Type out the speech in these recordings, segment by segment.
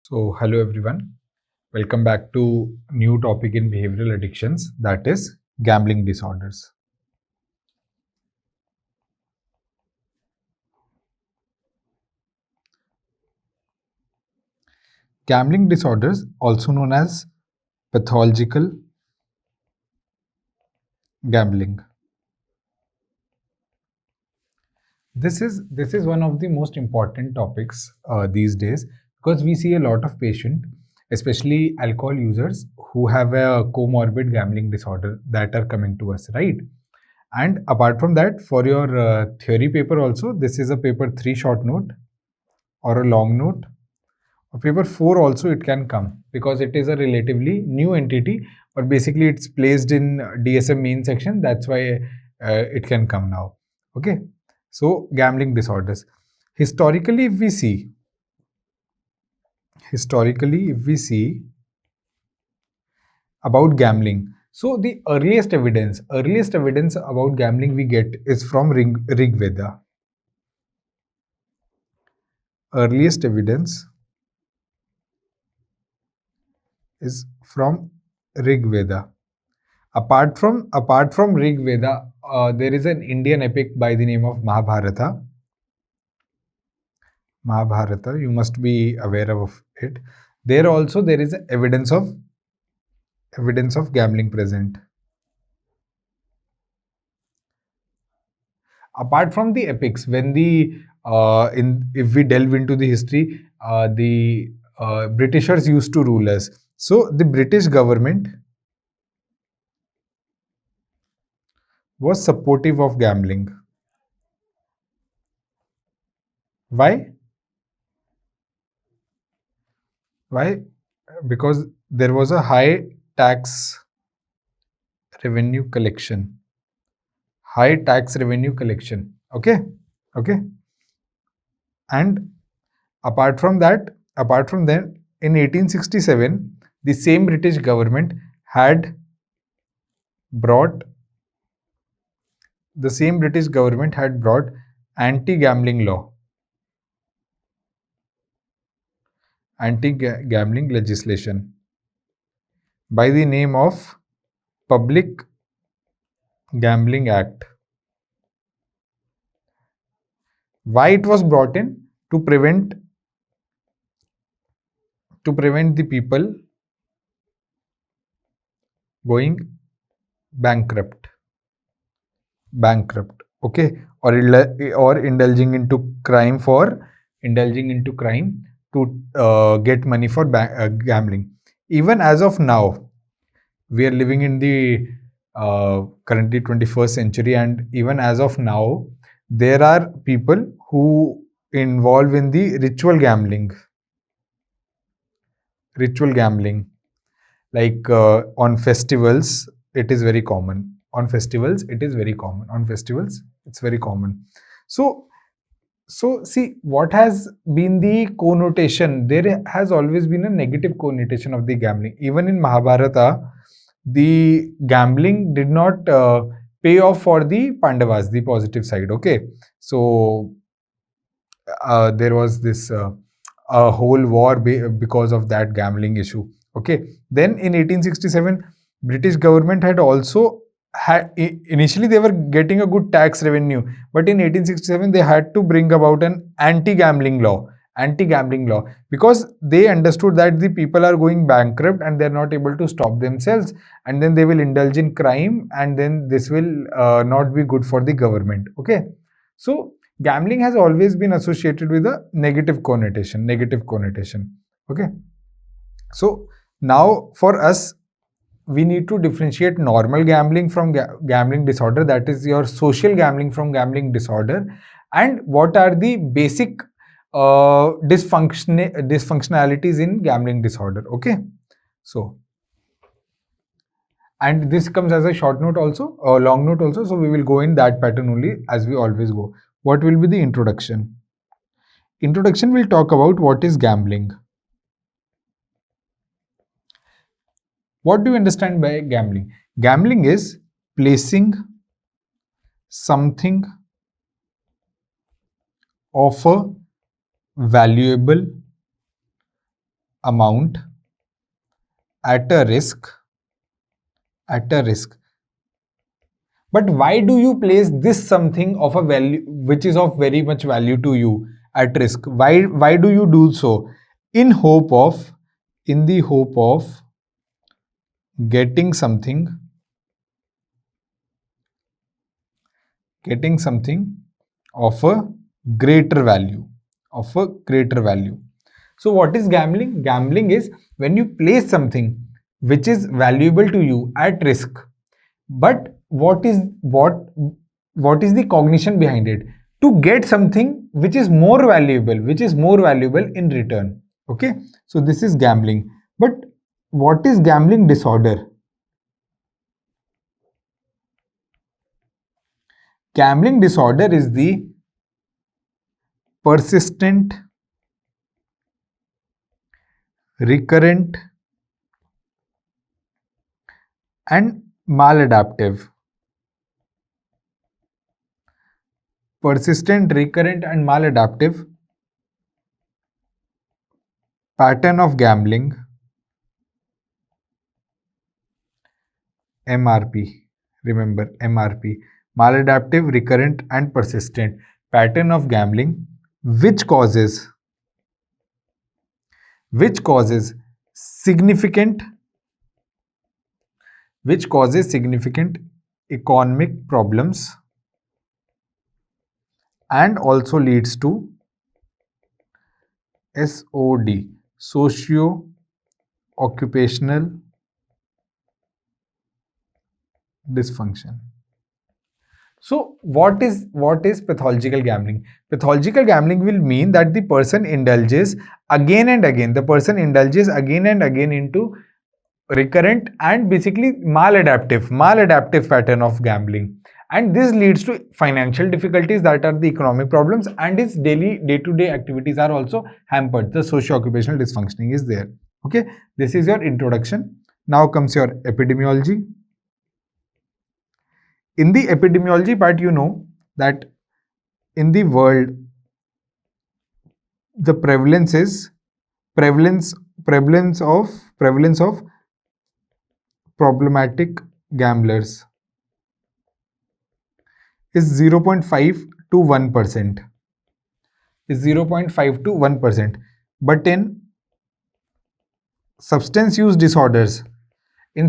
So, hello everyone. Welcome back to new topic in behavioral addictions, that is gambling disorders. Gambling disorders, also known as pathological gambling. This is one of the most important topics these days because we see a lot of patients, especially alcohol users, who have a comorbid gambling disorder that are coming to us, right? And apart from that, for your theory paper also, this is a paper 3 short note or a long note. Or paper 4 also it can come because it is a relatively new entity, but basically it's placed in DSM main section. That's why it can come now. Okay. So gambling disorders. Historically, if we see about gambling, so the earliest evidence about gambling we get is from Rig Veda. Earliest evidence is from Rig Veda. Apart from Rig Veda, there is an Indian epic by the name of Mahabharata. Mahabharata, you must be aware of it. There also there is evidence of gambling present. Apart from the epics, when the in if we delve into the history, the Britishers used to rule us. So the British government was supportive of gambling. Why? Why? Because there was a high tax revenue collection. High tax revenue collection. Okay. Okay. And apart from that, in 1867, the same British government had brought anti-gambling law, anti-gambling legislation by the name of Public Gambling Act. Why it was brought in? To prevent the people going bankrupt, okay, or indulging into crime to get money for gambling. Even as of now, we are living in the currently 21st century, and even as of now, there are people who involve in the ritual gambling, like on festivals it is very common. It's very common. So see, what has been the connotation? There has always been a negative connotation of the gambling. Even in Mahabharata, the gambling did not pay off for the Pandavas, the positive side. Okay, so there was this a whole war because of that gambling issue. Okay, then in 1867, British government had also initially they were getting a good tax revenue, but in 1867 they had to bring about an anti-gambling law because they understood that the people are going bankrupt and they're not able to stop themselves, and then they will indulge in crime, and then this will not be good for the government. Okay, so gambling has always been associated with a negative connotation. Okay, so now for us, we need to differentiate normal gambling from gambling disorder, that is your social gambling from gambling disorder, and what are the basic dysfunctionalities in gambling disorder. Okay, so, and this comes as a short note also, a long note also, so we will go in that pattern only as we always go. What will be the introduction will talk about what is gambling. What do you understand by gambling? Gambling is placing something of a valuable amount at a risk. But why do you place this something of a value which is of very much value to you at risk? Why do you do so? In the hope of getting something of a greater value. So what is gambling? Gambling is when you place something which is valuable to you at risk. But what is the cognition behind it? To get something which is more valuable in return. Okay, so this is gambling. But what is gambling disorder? Gambling disorder is the persistent, recurrent, and maladaptive. Pattern of gambling, MRP. Remember MRP. Maladaptive, recurrent, and persistent pattern of gambling, which causes significant economic problems and also leads to SOD, socio-occupational dysfunction. So what is pathological gambling? Pathological gambling will mean that the person indulges again and again into recurrent and basically maladaptive pattern of gambling, and this leads to financial difficulties, that are the economic problems, and his day-to-day activities are also hampered. The socio-occupational dysfunctioning is there. Okay, this is your introduction. Now comes your epidemiology. In the epidemiology part, you know that in the world the prevalence of problematic gamblers is 0.5 to 1%. But in substance use disorders, in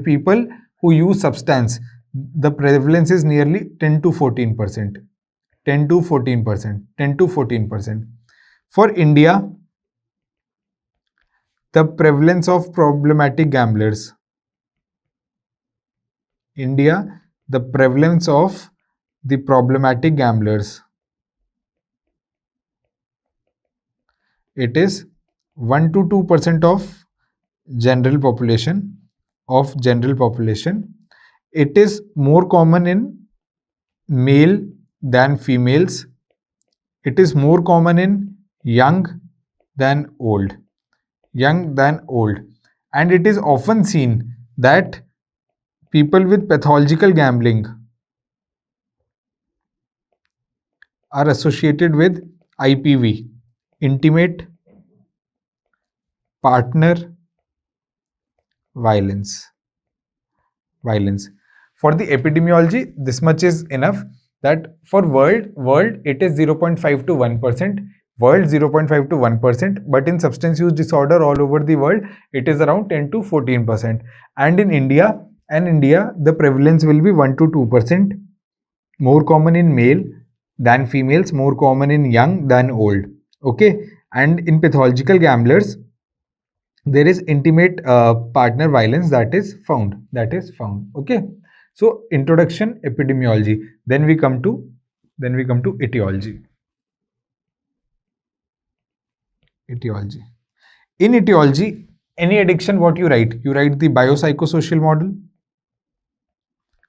people who use substance, the prevalence is nearly 10 to 14%. For India, the prevalence of problematic gamblers. It is 1 to 2% of general population. It is more common in male than females. It is more common in young than old. And it is often seen that people with pathological gambling are associated with IPV, intimate partner violence. For the epidemiology, this much is enough, that for world it is 0.5 to 1%. But in substance use disorder all over the world, it is around 10 to 14%. And in India, the prevalence will be 1 to 2%, more common in male than females, more common in young than old. Okay, and in pathological gamblers, there is intimate partner violence that is found. Okay, so introduction, epidemiology. Then we come to etiology. In etiology, any addiction, what you write? You write the biopsychosocial model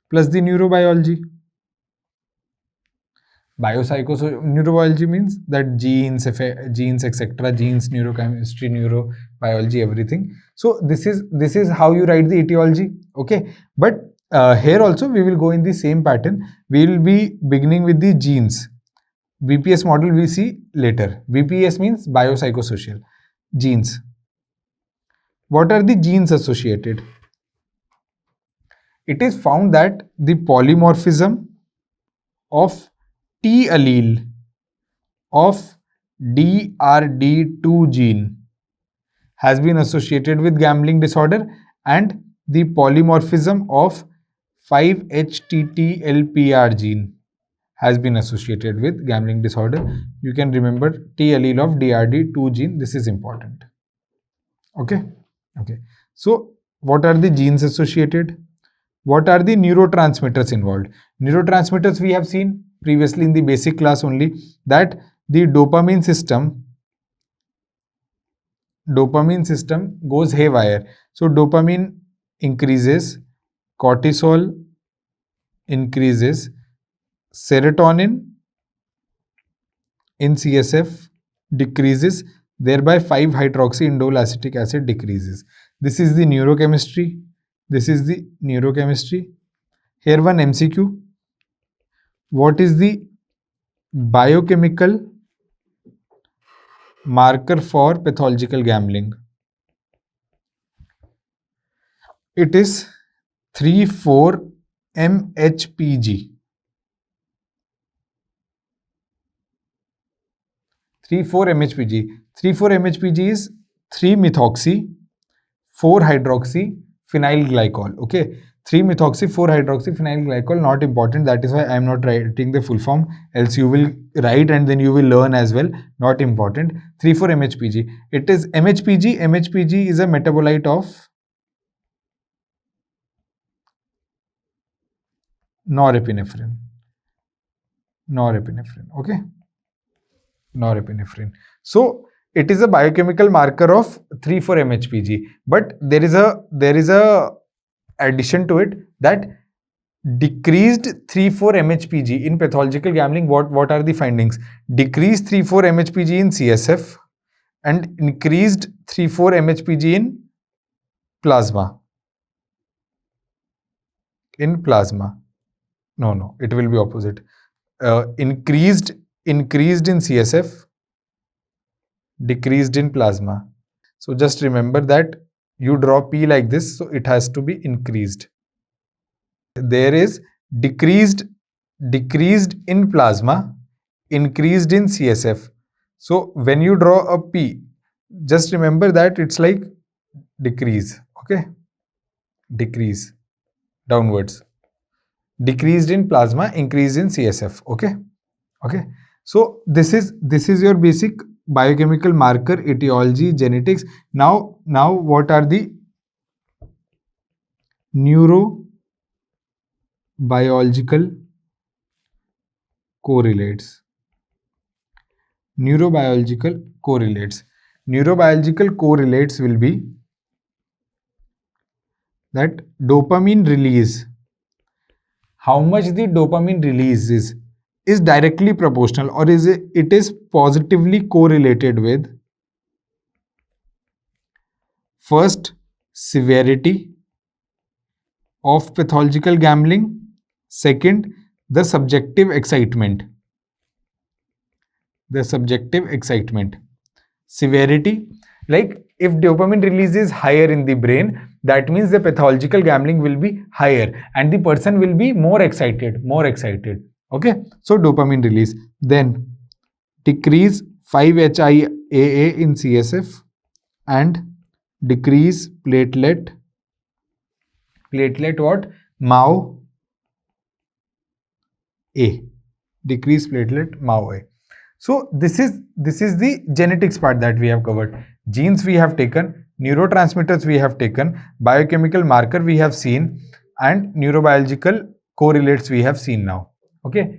plus the neurobiology. Neurobiology means that genes, etc., genes, neurochemistry, neurobiology, everything. So this is how you write the etiology. Okay, but here also we will go in the same pattern. We will be beginning with the genes. BPS model we see later. BPS means biopsychosocial. Genes. What are the genes associated? It is found that the polymorphism of T allele of DRD2 gene has been associated with gambling disorder, and the polymorphism of 5-HTT-LPR gene has been associated with gambling disorder. You can remember T allele of DRD2 gene. This is important. Okay. So what are the genes associated? What are the neurotransmitters involved? Neurotransmitters we have seen previously in the basic class only, that the dopamine system goes haywire. So dopamine increases, cortisol increases, serotonin in CSF decreases, thereby 5-hydroxyindole acetic acid decreases. This is the neurochemistry. Here one MCQ. What is the biochemical marker for pathological gambling? It is 3,4-MHPG. 3,4-MHPG. 3,4-MHPG is 3-methoxy 4-hydroxy phenyl Okay, 3-methoxy 4-hydroxy phenyl, not important. That is why I am not writing the full form. Else you will write and then you will learn as well. Not important. 3,4-MHPG. It is MHPG. MHPG is a metabolite of norepinephrine. Okay. Norepinephrine. So it is a biochemical marker of 3,4-MHPG, but there is a addition to it, that decreased 3,4-MHPG in pathological gambling. What are the findings? Decreased 3,4-MHPG in CSF and increased 3,4-MHPG in plasma. No, it will be opposite. Increased in CSF, decreased in plasma. So just remember that you draw P like this, so it has to be increased. There is decreased in plasma, increased in CSF. So when you draw a P, just remember that it's like decrease. Okay, decrease downwards. Decreased in plasma, increased in CSF. Okay. So this is your basic biochemical marker, etiology, genetics. Now what are the neurobiological correlates? Neurobiological correlates will be that dopamine release, how much the dopamine release is directly proportional, or it is positively correlated with, first, severity of pathological gambling, second, the subjective excitement. Severity, like if dopamine release is higher in the brain, that means the pathological gambling will be higher and the person will be more excited. Okay, so dopamine release. Then decrease 5-HIAA in CSF and decrease platelet what? MAO A. Decrease platelet MAO A. So this is the genetics part that we have covered. Genes we have taken, neurotransmitters we have taken, biochemical marker we have seen, and neurobiological correlates we have seen now. Okay.